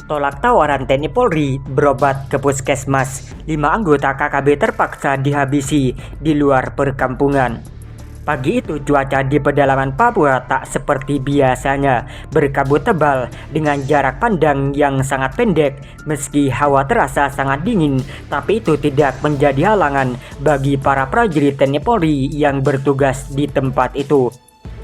Tolak tawaran TNI Polri berobat ke puskesmas, 5 anggota KKB terpaksa dihabisi di luar perkampungan. Pagi itu cuaca di pedalaman Papua tak seperti biasanya, berkabut tebal dengan jarak pandang yang sangat pendek. Meski hawa terasa sangat dingin, tapi itu tidak menjadi halangan bagi para prajurit TNI Polri yang bertugas di tempat itu.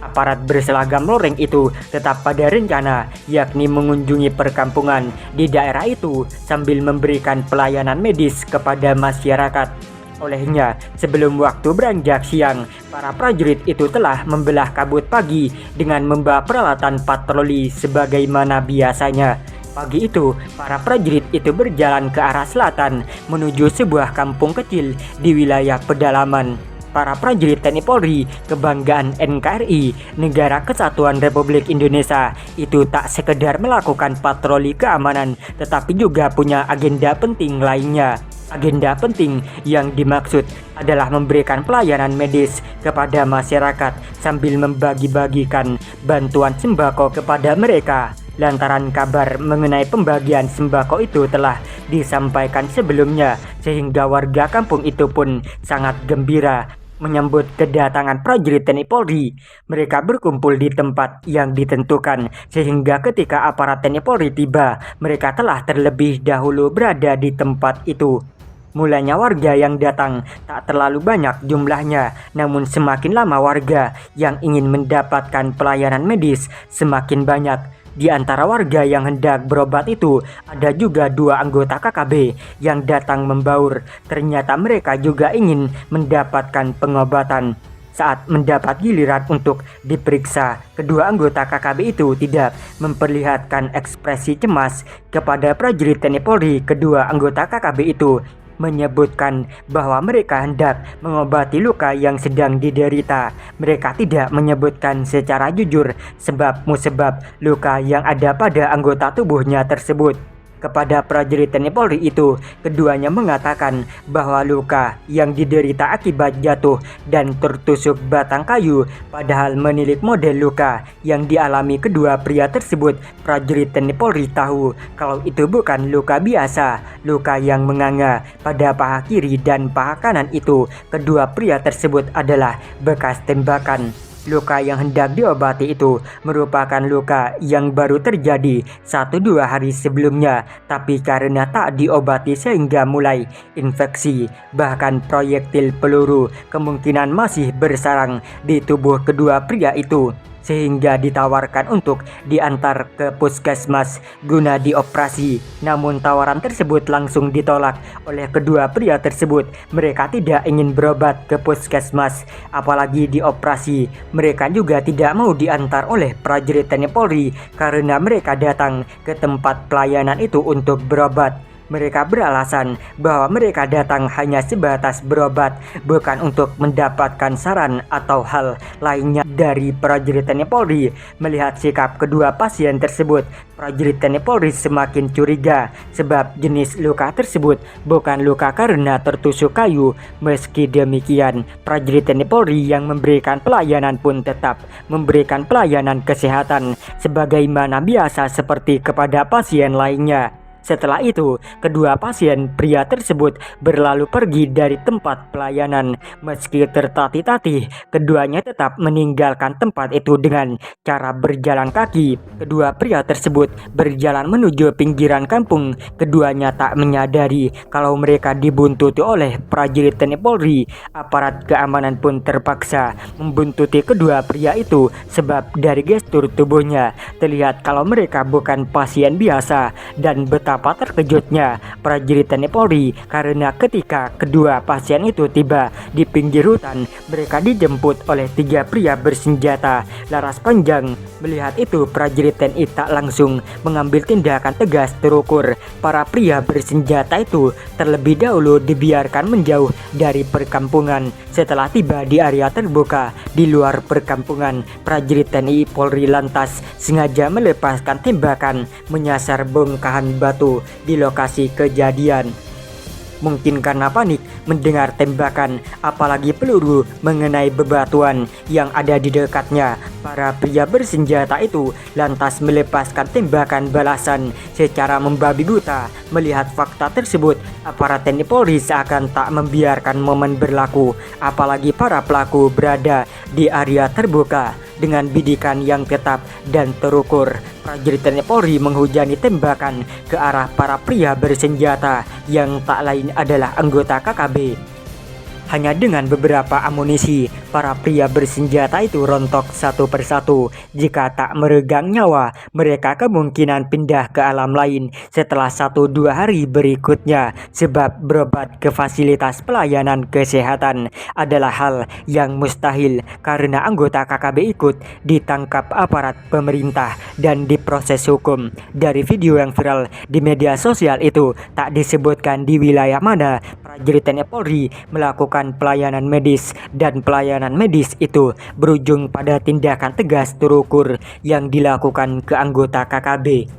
Aparat berseragam loreng itu tetap pada rencana, yakni mengunjungi perkampungan di daerah itu sambil memberikan pelayanan medis kepada masyarakat. Olehnya, sebelum waktu beranjak siang, para prajurit itu telah membelah kabut pagi dengan membawa peralatan patroli sebagaimana biasanya. Pagi itu, para prajurit itu berjalan ke arah selatan menuju sebuah kampung kecil di wilayah pedalaman. Para prajurit TNI Polri, kebanggaan NKRI, Negara Kesatuan Republik Indonesia, itu tak sekedar melakukan patroli keamanan, tetapi juga punya agenda penting lainnya. Agenda penting yang dimaksud adalah memberikan pelayanan medis kepada masyarakat sambil membagi-bagikan bantuan sembako kepada mereka. Lantaran kabar mengenai pembagian sembako itu telah disampaikan sebelumnya, sehingga warga kampung itu pun sangat gembira menyambut kedatangan prajurit TNI Polri. Mereka berkumpul di tempat yang ditentukan, sehingga ketika aparat TNI Polri tiba, mereka telah terlebih dahulu berada di tempat itu. Mulanya warga yang datang tak terlalu banyak jumlahnya, namun semakin lama warga yang ingin mendapatkan pelayanan medis semakin banyak. Di antara warga yang hendak berobat itu, ada juga 2 anggota KKB yang datang membaur. Ternyata mereka juga ingin mendapatkan pengobatan. Saat mendapat giliran untuk diperiksa, kedua anggota KKB itu tidak memperlihatkan ekspresi cemas kepada prajurit TNI Polri. Kedua anggota KKB itu menyebutkan bahwa mereka hendak mengobati luka yang sedang diderita. Mereka tidak menyebutkan secara jujur sebab musabab luka yang ada pada anggota tubuhnya tersebut. Kepada prajurit TNI Polri itu, keduanya mengatakan bahwa luka yang diderita akibat jatuh dan tertusuk batang kayu, padahal menilik model luka yang dialami kedua pria tersebut. Prajurit TNI Polri tahu kalau itu bukan luka biasa, luka yang menganga pada paha kiri dan paha kanan itu. Kedua pria tersebut adalah bekas tembakan. Luka yang hendak diobati itu merupakan luka yang baru terjadi 1-2 hari sebelumnya, tapi karena tak diobati sehingga mulai infeksi. Bahkan proyektil peluru kemungkinan masih bersarang di tubuh kedua pria itu, sehingga ditawarkan untuk diantar ke puskesmas guna dioperasi. Namun tawaran tersebut langsung ditolak oleh kedua pria tersebut. Mereka tidak ingin berobat ke puskesmas, apalagi dioperasi. Mereka juga tidak mau diantar oleh prajurit TNI Polri karena mereka datang ke tempat pelayanan itu untuk berobat. Mereka beralasan bahwa mereka datang hanya sebatas berobat, bukan untuk mendapatkan saran atau hal lainnya dari prajurit TNI Polri. Melihat sikap kedua pasien tersebut, prajurit TNI Polri semakin curiga sebab jenis luka tersebut bukan luka karena tertusuk kayu. Meski demikian, prajurit TNI Polri yang memberikan pelayanan pun tetap memberikan pelayanan kesehatan sebagaimana biasa seperti kepada pasien lainnya. Setelah itu, kedua pasien pria tersebut berlalu pergi dari tempat pelayanan. Meski tertatih-tatih, keduanya tetap meninggalkan tempat itu dengan cara berjalan kaki. Kedua pria tersebut berjalan menuju pinggiran kampung. Keduanya tak menyadari kalau mereka dibuntuti oleh prajurit TNI Polri. Aparat keamanan pun terpaksa membuntuti kedua pria itu sebab dari gestur tubuhnya terlihat kalau mereka bukan pasien biasa. Dan betapa terkejutnya prajurit TNI Polri karena ketika kedua pasien itu tiba di pinggir hutan, mereka dijemput oleh 3 pria bersenjata laras panjang. Melihat itu, prajurit TNI tak langsung mengambil tindakan tegas terukur. Para pria bersenjata itu terlebih dahulu dibiarkan menjauh dari perkampungan. Setelah tiba di area terbuka di luar perkampungan, prajurit TNI Polri lantas sengaja melepaskan tembakan menyasar bongkahan batu di lokasi kejadian. mungkin karena panik mendengar tembakan, apalagi peluru mengenai bebatuan yang ada di dekatnya. Para pria bersenjata itu lantas melepaskan tembakan balasan secara membabi buta. Melihat fakta tersebut, aparat TNI Polri seakan tak membiarkan momen berlaku, apalagi para pelaku berada di area terbuka dengan bidikan yang tetap dan terukur. Prajurit TNI Polri menghujani tembakan ke arah para pria bersenjata yang tak lain adalah anggota KKB. Hanya dengan beberapa amunisi, para pria bersenjata itu rontok satu persatu. Jika tak meregang nyawa, mereka kemungkinan pindah ke alam lain setelah 1-2 hari berikutnya. Sebab berobat ke fasilitas pelayanan kesehatan adalah hal yang mustahil karena anggota KKB ikut ditangkap aparat pemerintah dan diproses hukum. Dari video yang viral di media sosial itu tak disebutkan di wilayah mana prajurit TNI Polri melakukan pelayanan medis, dan pelayanan medis itu berujung pada tindakan tegas terukur yang dilakukan ke anggota KKB.